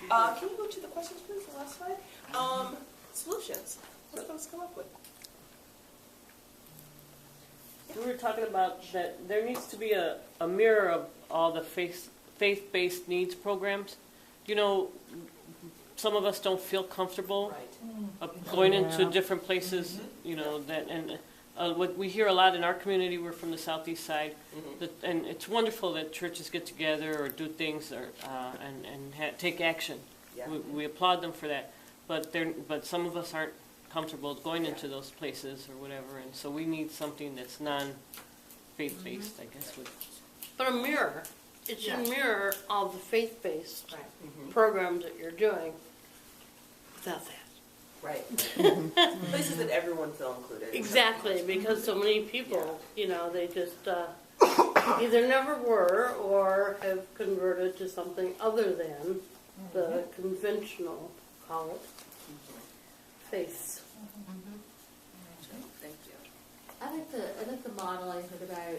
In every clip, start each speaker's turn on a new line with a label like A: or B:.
A: Can you go to the questions, please, the last slide? Solutions. What are those come up with?
B: We were talking about that there needs to be a mirror of all the faith-based needs programs. You know, some of us don't feel comfortable going into different places, you know, that, and what we hear a lot in our community, we're from the southeast side, and it's wonderful that churches get together or do things or take action.
A: Yeah.
B: We applaud them for that, but some of us aren't comfortable going into those places or whatever, and so we need something that's non-faith-based, I guess.
C: But a mirror, it should mirror all the faith-based
A: Right.
C: programs that you're doing without that.
A: Right. Places that everyone feel included.
C: Exactly, because so many people, you know, they just either never were or have converted to something other than the conventional, call it, faiths.
A: Thank you.
D: I like the model I heard about.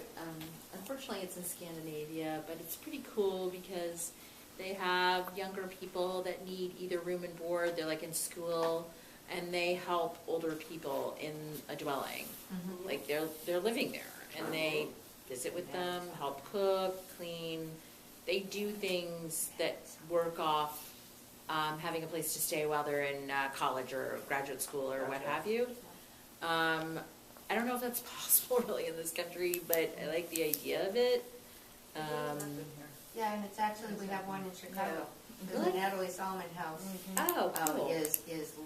D: Unfortunately, it's in Scandinavia, but it's pretty cool because they have younger people that need either room and board. They're like in school, and they help older people in a dwelling. Like they're living there, and they visit with them, help cook, clean. They do things that work off having a place to stay while they're in college or graduate school or what have you. I don't know if that's possible really in this country, but I like the idea of it.
E: Yeah, and it's actually, we have one in Chicago. The
D: Really?
E: Natalie Solomon House
D: Oh, cool.
E: is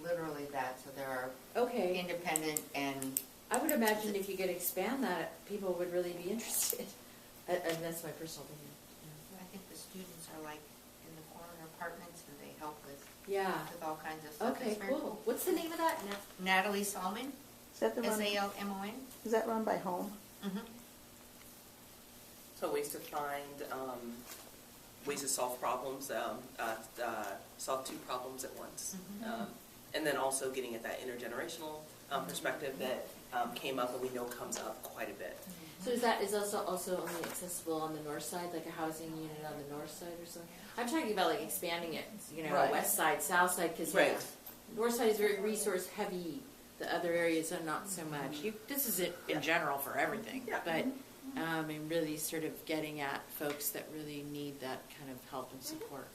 E: literally that. So there are
D: Okay.
E: independent and
D: I would imagine if you could expand that, people would really be interested. And that's my personal opinion.
E: I think the students are like in the corner apartments and they help with
D: Yeah.
E: all kinds of stuff.
D: Okay,
E: It's very
D: cool. What's the name of that?
E: Natalie Solomon,
F: Is that the one?
E: SALMON.
F: Is that run by Home?
A: So ways to find, ways to solve problems, solve two problems at once. And then also getting at that intergenerational perspective that came up and we know comes up quite a bit.
D: So is also only accessible on the north side, like a housing unit on the north side or something? I'm talking about like expanding it, you know,
A: Right.
D: west side, south side, because
A: Right.
D: north side is very resource heavy. The other areas are not so much. This is it in general for everything,
A: Yeah.
D: but I'm really sort of getting at folks that really need that kind of help and support.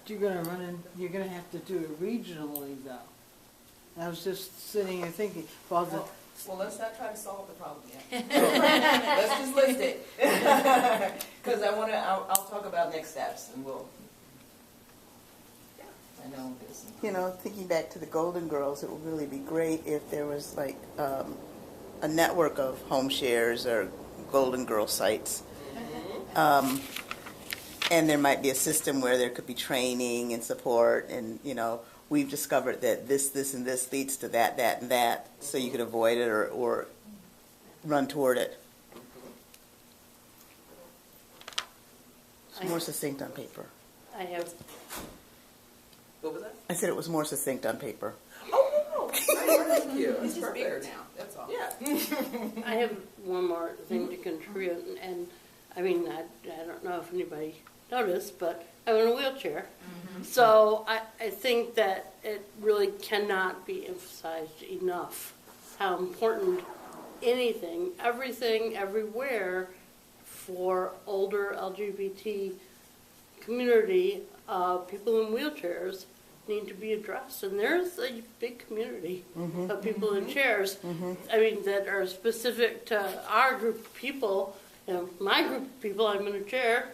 G: You're gonna have to do it regionally though. I was just sitting and thinking, well,
A: Well, let's not try to solve the problem yet. Let's just list it. Because I'll talk about next steps and we'll, I know this.
F: You know, thinking back to the Golden Girls, it would really be great if there was like a network of home shares or Golden Girl sites. And there might be a system where there could be training and support, and you know, we've discovered that this, and this leads to that, and that, so you could avoid it or run toward it. It's more succinct on paper.
C: I have,
A: What was that?
F: I said it was more succinct on paper.
A: Oh, no. Thank you.
E: It's just bigger now, that's all.
A: Yeah.
C: I have one more thing to contribute, and I mean, I don't know if anybody noticed, but I'm in a wheelchair. So I think that it really cannot be emphasized enough how important everything, everywhere for older LGBT community, people in wheelchairs need to be addressed. And there's a big community of people in chairs, I mean, that are specific to our group of people. You know, my group of people, I'm in a chair,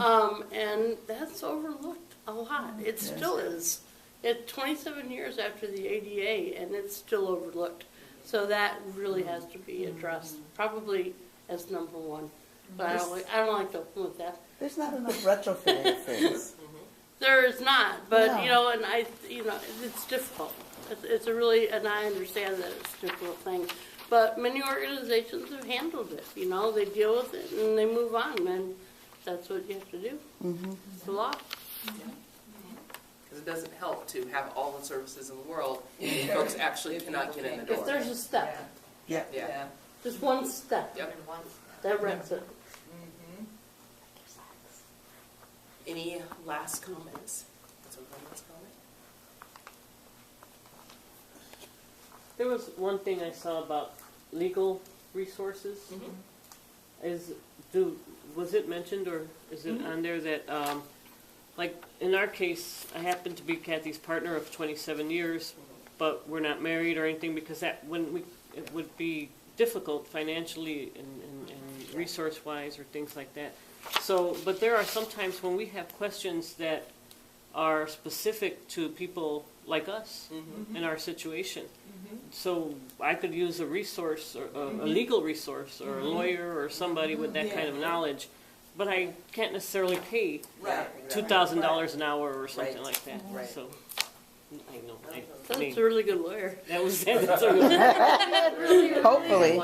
C: and that's overlooked a lot. It still is. It's 27 years after the ADA, and it's still overlooked. So that really has to be addressed, probably as number one. But I don't like to with that.
F: There's not enough retrofitting things.
C: There is not, but
F: No.
C: you know, and it's difficult. It's a really, and I understand that it's a difficult thing. But many organizations have handled it. You know, they deal with it and they move on, and that's what you have to do. It's a lot.
A: Because it doesn't help to have all the services in the world if folks actually cannot get in the door.
C: If there's a step,
F: Yeah.
A: Yeah.
C: just one step,
A: Yep.
C: that wrecks it.
A: Any last comments. That's one last comment.
B: There was one thing I saw about legal resources. Was it mentioned or is it on there that, like in our case, I happen to be Kathy's partner of 27 years, but we're not married or anything because it would be difficult financially and resource-wise or things like that. So, but there are sometimes when we have questions that are specific to people like us in our situation. So I could use a resource, or a legal resource, or a lawyer, or somebody with that kind of knowledge, but I can't necessarily pay $2,000 an hour or something like that.
A: Right.
B: So I know.
C: That's a really good lawyer.
B: That was that's a good.
F: Hopefully.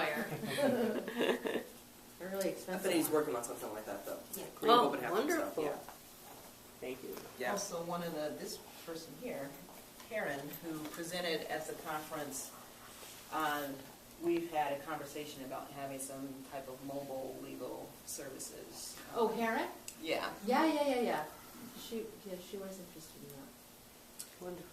D: They're really expensive.
A: Bethany's working on something like that, though.
E: Yeah.
A: We're
C: Oh,
A: hoping to have it, so,
C: wonderful.
A: yeah.
B: Thank you.
A: Yeah.
H: Also, this person here, Karen, who presented at the conference, we've had a conversation about having some type of mobile legal services.
D: Oh, Hera?
H: Yeah.
D: Yeah. She was interested in that.
B: Wonderful.